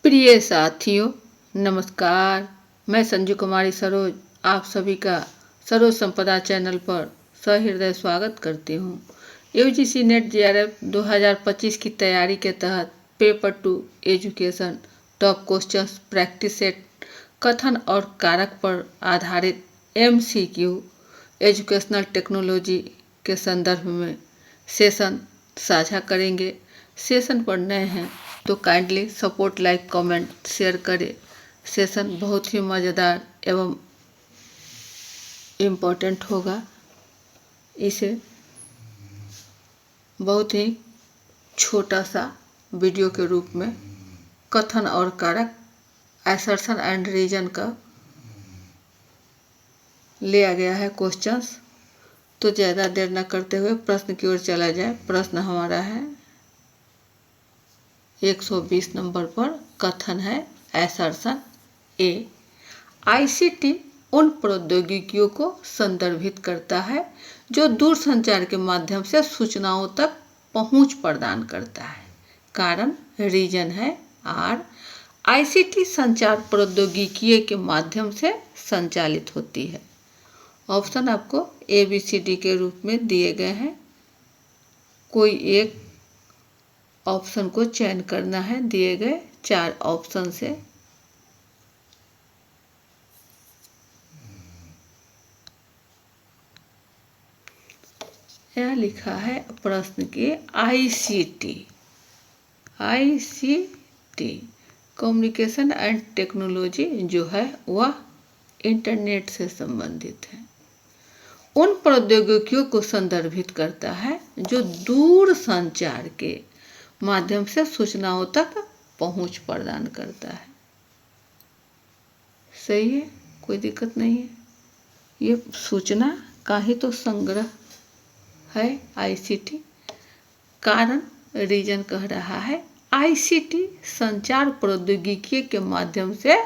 प्रिय साथियों, नमस्कार। मैं संजू कुमारी सरोज आप सभी का सरोज संपदा चैनल पर सहृदय स्वागत करती हूँ। यूजीसी नेट जेआरएफ 2025 की तैयारी के तहत paper 2 education top questions practice set कथन और कारक पर आधारित एमसीक्यू एजुकेशनल टेक्नोलॉजी के संदर्भ में सेशन साझा करेंगे। सेशन पर नए हैं तो kindly support, like, comment, share करें। सेशन बहुत ही मज़ेदार एवं इम्पोर्टेंट होगा। इसे बहुत ही छोटा सा वीडियो के रूप में कथन और कारक, असर्शन एंड रीजन का लिया गया है क्वेश्चंस। तो ज़्यादा देर न करते हुए प्रश्न की ओर चला जाए। प्रश्न हमारा है 120 नंबर पर। कथन है असर्शन ए, आईसीटी उन प्रौद्योगिकियों को संदर्भित करता है जो दूरसंचार के माध्यम से सूचनाओं तक पहुंच प्रदान करता है। कारण रीजन है आर, आईसीटी संचार प्रौद्योगिकी के माध्यम से संचालित होती है। ऑप्शन आपको ABCD के रूप में दिए गए हैं। कोई एक ऑप्शन को चयन करना है दिए गए 4 ऑप्शन से। यह लिखा है प्रश्न के आईसीटी कम्युनिकेशन एंड टेक्नोलॉजी जो है वह इंटरनेट से संबंधित है। उन प्रौद्योगिकियों को संदर्भित करता है जो दूर संचार के माध्यम से सूचनाओं तक पहुंच प्रदान करता है। सही है, कोई दिक्कत नहीं है। ये सूचना का ही तो संग्रह है आईसीटी। कारण रीजन कह रहा है आईसीटी संचार प्रौद्योगिकी के माध्यम से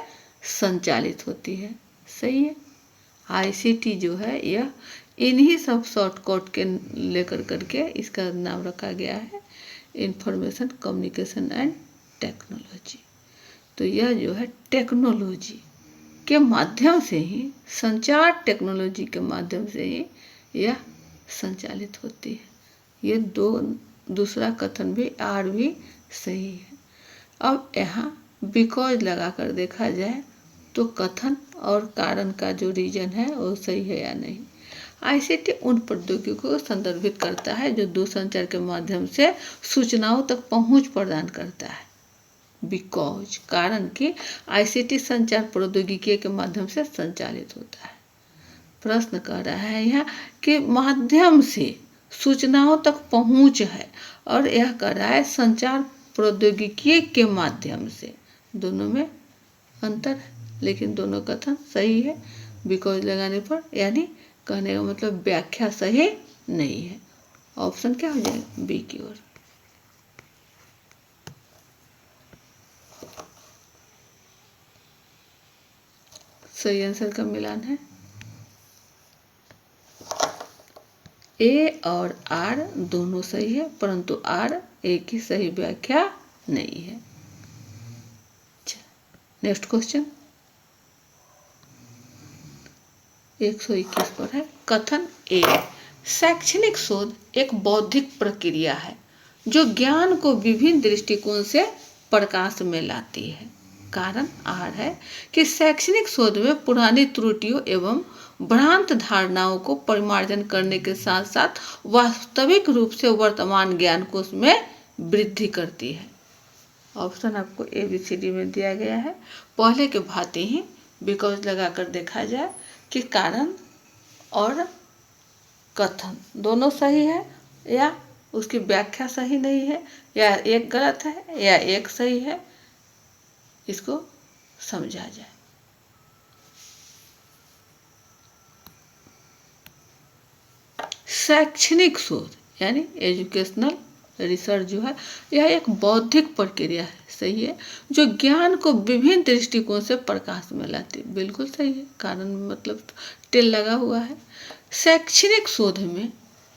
संचालित होती है। सही है, आईसीटी जो है यह इन्हीं सब शॉर्टकट के लेकर करके इसका नाम रखा गया है, इंफॉर्मेशन कम्युनिकेशन एंड टेक्नोलॉजी। तो यह जो है टेक्नोलॉजी के माध्यम से ही, संचार टेक्नोलॉजी के माध्यम से ही यह संचालित होती है। ये दूसरा कथन भी आर भी सही है। अब यहाँ बिकॉज लगाकर देखा जाए तो कथन और कारण का जो रीजन है वो सही है या नहीं। आईसीटी उन प्रौद्योगिकियों को संदर्भित करता है जो दूरसंचार के माध्यम से सूचनाओं तक पहुंच प्रदान करता है। बिकॉज कारण कि आईसीटी संचार प्रौद्योगिकी के माध्यम से संचालित होता है। प्रश्न कर रहा है यहाँ कि माध्यम से सूचनाओं तक पहुंच है और यह कर रहा है संचार प्रौद्योगिकी के माध्यम से। दोनों में अंतर है लेकिन दोनों कथन सही है बिकॉज लगाने पर, यानी कहने का मतलब व्याख्या सही नहीं है। ऑप्शन क्या हो जाएगा, बी की ओर। सही आंसर का मिलान है। ए और आर दोनों सही है परंतु आर ए की सही व्याख्या नहीं है। नेक्स्ट क्वेश्चन 121 पर है। कथन ए, शैक्षणिक शोध एक बौद्धिक प्रक्रिया है जो ज्ञान को विभिन्न दृष्टिकोण से प्रकाश में लाती है। कारण आर है कि शैक्षणिक शोध में पुरानी त्रुटियों एवं भ्रांत धारणाओं को परिमार्जन करने के साथ साथ वास्तविक रूप से वर्तमान ज्ञान को उसमें वृद्धि करती है। ऑप्शन आपको ABCD में दिया गया है। पहले के भांति ही बिकॉज लगाकर देखा जाए कि कारण और कथन दोनों सही है या उसकी व्याख्या सही नहीं है, या एक गलत है या एक सही है, इसको समझा जाए। शैक्षणिक शोध यानी एजुकेशनल रिसर्च जो है यह एक बौद्धिक प्रक्रिया है, सही है, जो ज्ञान को विभिन्न दृष्टिकोण से प्रकाश में लाती है। बिल्कुल सही है, कारण मतलब टिल लगा हुआ है। शैक्षणिक शोध में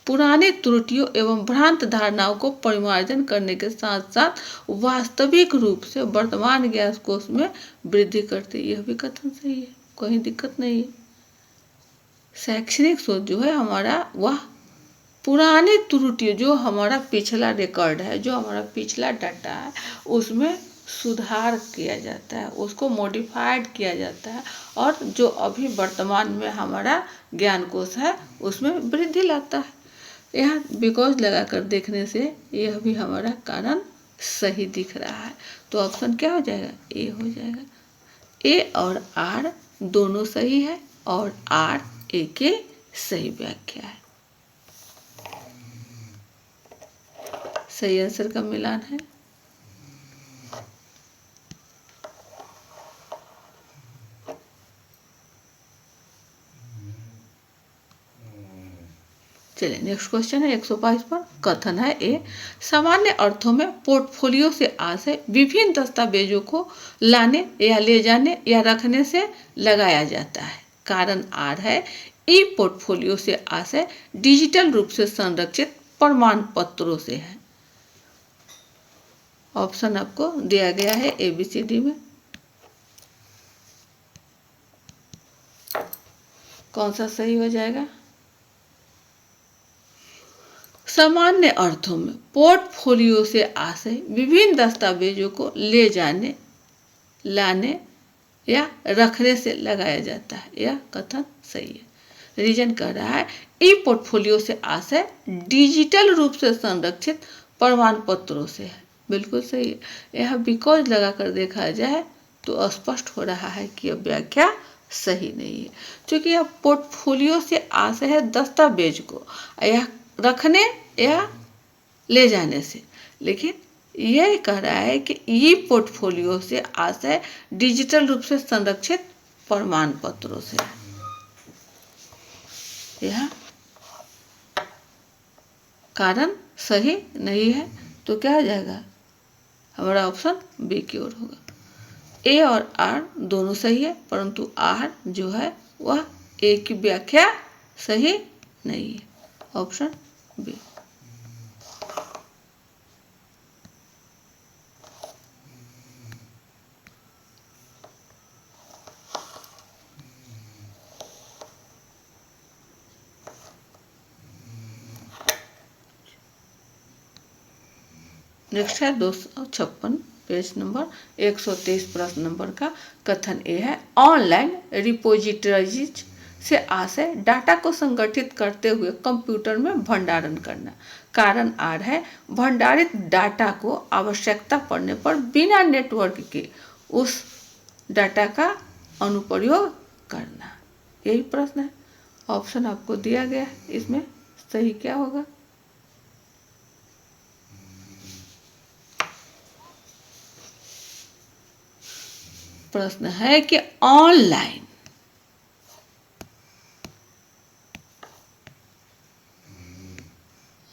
पुरानी त्रुटियों एवं भ्रांत धारणाओं को परिमार्जन करने के साथ साथ वास्तविक रूप से वर्तमान ज्ञान कोश में वृद्धि करती है। यह भी कथन सही है, कोई दिक्कत नहीं है। शैक्षणिक सोच जो है हमारा, वह पुरानी त्रुटियों, जो हमारा पिछला रिकॉर्ड है, जो हमारा पिछला डाटा है, उसमें सुधार किया जाता है, उसको मॉडिफाइड किया जाता है, और जो अभी वर्तमान में हमारा ज्ञान कोश है उसमें वृद्धि लाता है। यहाँ बिकॉज लगाकर देखने से यह भी हमारा कारण सही दिख रहा है। तो ऑप्शन क्या हो जाएगा? ए हो जाएगा। ए और आर दोनों सही है और आर ए के सही व्याख्या है। सही आंसर का मिलान है। चलिए नेक्स्ट क्वेश्चन है 122 पर। कथन है ए, सामान्य अर्थों में पोर्टफोलियो से आशय विभिन्न दस्तावेजों को लाने या ले जाने या रखने से लगाया जाता है। कारण आर है, ई पोर्टफोलियो से आशय डिजिटल रूप से संरक्षित प्रमाण पत्रों से है। ऑप्शन आपको दिया गया है ABCD में। कौन सा सही हो जाएगा? सामान्य अर्थों में पोर्टफोलियो से आशय विभिन्न दस्तावेजों को ले जाने, लाने या रखने से लगाया जाता है। यह कथन सही है। रीजन कह रहा है ई पोर्टफोलियो से आशय डिजिटल रूप से संरक्षित प्रमाण पत्रों से है। बिल्कुल सही है। यह बिकॉज लगाकर देखा जाए तो स्पष्ट हो रहा है कि यह व्याख्या सही नहीं है, क्योंकि यह पोर्टफोलियो से आशय है दस्तावेज को यह रखने या ले जाने से, लेकिन यह कह रहा है कि ये पोर्टफोलियो से आशय डिजिटल रूप से संरक्षित प्रमाण पत्रों से है। यह कारण सही नहीं है, तो क्या हो जाएगा? हमारा ऑप्शन बी की ओर होगा। ए और आर दोनों सही है, परंतु आर जो है वह ए की व्याख्या सही नहीं है। Option B. नेक्स्ट है 256 पेज नंबर 123 प्रश्न नंबर का। कथन ए है, ऑनलाइन रिपोजिटरीज से आशय डाटा को संगठित करते हुए कंप्यूटर में भंडारण करना। कारण आर है, भंडारित डाटा को आवश्यकता पड़ने पर बिना नेटवर्क के उस डाटा का अनुप्रयोग करना। यही प्रश्न है। ऑप्शन आपको दिया गया है, इसमें सही क्या होगा? प्रश्न है कि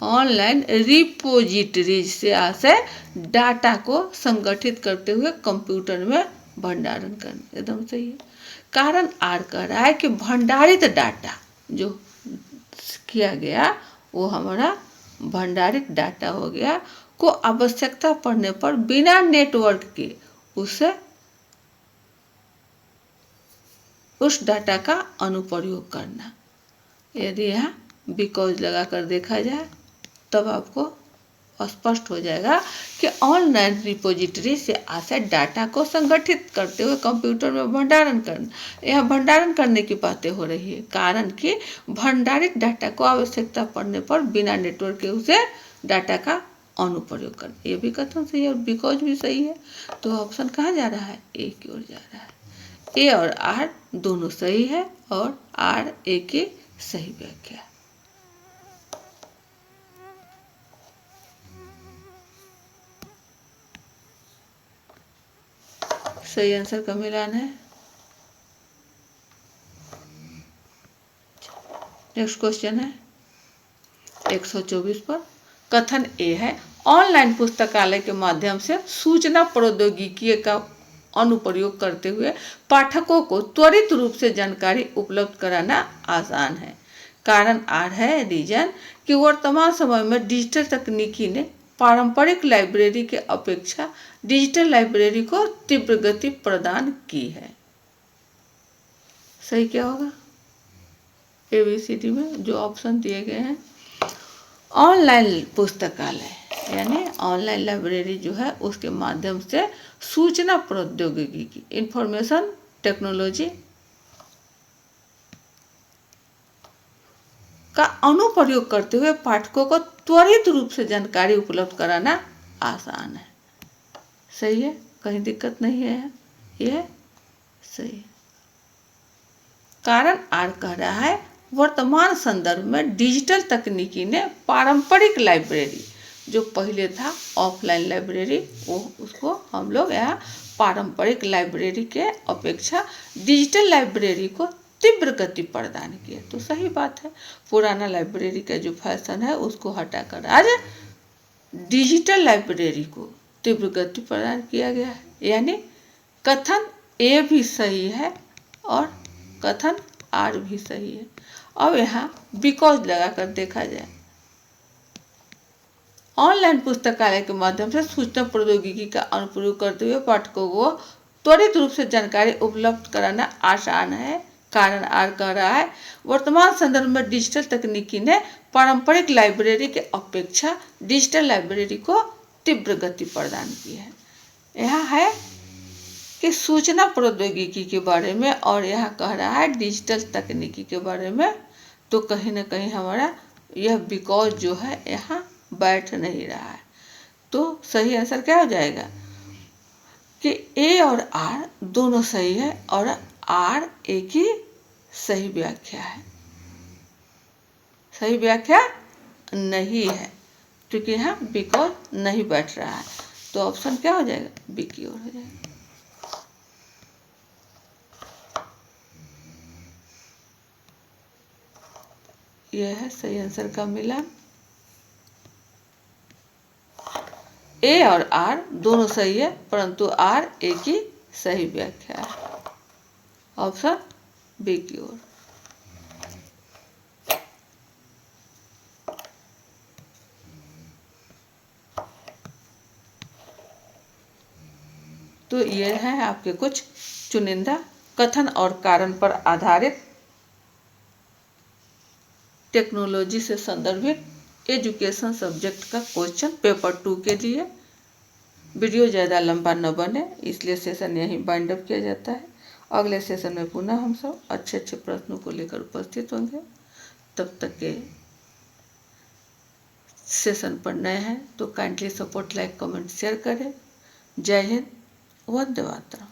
ऑनलाइन रिपोजिटरीज से आशय डाटा को संगठित करते हुए कंप्यूटर में भंडारण करना। एकदम सही है। कारण आर कह रहा है कि भंडारित डाटा जो किया गया वो हमारा भंडारित डाटा हो गया, को आवश्यकता पड़ने पर बिना नेटवर्क के उस डाटा का अनुप्रयोग करना। यदि यहाँ बिकॉज लगाकर देखा जाए तब आपको स्पष्ट हो जाएगा कि ऑनलाइन रिपोजिटरी से आशय डाटा को संगठित करते हुए कंप्यूटर में भंडारण करना। यह भंडारण करने की बातें हो रही है, कारण कि भंडारित डाटा को आवश्यकता पड़ने पर बिना नेटवर्क के उसे डाटा का अनुप्रयोग करना। ये भी कथन सही है और बिकॉज भी सही है। तो ऑप्शन कहाँ जा रहा है? ए की ओर जा रहा है। ए और आर दोनों सही है और आर ए की सही व्याख्या। सही आंसर का मिलान है। नेक्स्ट क्वेश्चन है 124 पर। कथन ए है, ऑनलाइन पुस्तकालय के माध्यम से सूचना प्रौद्योगिकी का अनुप्रयोग करते हुए पाठकों को त्वरित रूप से जानकारी उपलब्ध कराना आसान है। कारण आर है रीजन कि वर्तमान समय में डिजिटल तकनीकी ने पारंपरिक लाइब्रेरी के अपेक्षा डिजिटल लाइब्रेरी को तीव्र गति प्रदान की है। सही क्या होगा? ABCD में जो ऑप्शन दिए गए हैं। ऑनलाइन पुस्तकालय यानी ऑनलाइन लाइब्रेरी जो है उसके माध्यम से सूचना प्रौद्योगिकी की इंफॉर्मेशन टेक्नोलॉजी का अनुप्रयोग करते हुए पाठकों को त्वरित रूप से जानकारी उपलब्ध कराना आसान है। सही है, कहीं दिक्कत नहीं है, ये सही है। कारण आर कह रहा है वर्तमान संदर्भ में डिजिटल तकनीकी ने पारंपरिक लाइब्रेरी जो पहले था ऑफलाइन लाइब्रेरी वो उसको हम लोग यहाँ पारंपरिक लाइब्रेरी के अपेक्षा डिजिटल लाइब्रेरी को तीव्र गति प्रदान किया। तो सही बात है, पुराना लाइब्रेरी का जो फैशन है उसको हटाकर आज डिजिटल लाइब्रेरी को तीव्र गति प्रदान किया गया है। यानी कथन ए भी सही है और कथन आर भी सही है। अब यहाँ बिकॉज लगाकर देखा जाए, ऑनलाइन पुस्तकालय के माध्यम से सूचना प्रौद्योगिकी का अनुप्रयोग करते हुए पाठकों को त्वरित रूप से जानकारी उपलब्ध कराना आसान है। कारण आर कह रहा है वर्तमान संदर्भ में डिजिटल तकनीकी ने पारंपरिक लाइब्रेरी के अपेक्षा डिजिटल लाइब्रेरी को तीव्र गति प्रदान की है। यहाँ है कि सूचना प्रौद्योगिकी के बारे में और यहाँ कह रहा है डिजिटल तकनीकी के बारे में। तो कहीं ना कहीं हमारा यह बिकॉज जो है यहाँ बैठ नहीं रहा है। तो सही आंसर क्या हो जाएगा कि ए और आर दोनों सही है और आर ए की सही व्याख्या है। सही व्याख्या नहीं है क्योंकि यहाँ बिकॉज नहीं बैठ रहा है। तो ऑप्शन क्या हो जाएगा? बी की ओर हो जाएगा। यह है सही आंसर का मिलान। ए और आर दोनों सही है परंतु आर ए की सही व्याख्या है। ऑप्शन बी की ओर। तो ये है आपके कुछ चुनिंदा कथन और कारण पर आधारित टेक्नोलॉजी से संदर्भित एजुकेशन सब्जेक्ट का क्वेश्चन पेपर 2 के लिए। वीडियो ज़्यादा लंबा न बने इसलिए सेशन यहीं बाइंड अप किया जाता है। अगले सेशन में पुनः हम सब अच्छे अच्छे प्रश्नों को लेकर उपस्थित होंगे। तब तक के सेशन पर नए हैं तो kindly support, like, comment, share करें। जय हिंद, वंदे मातरम।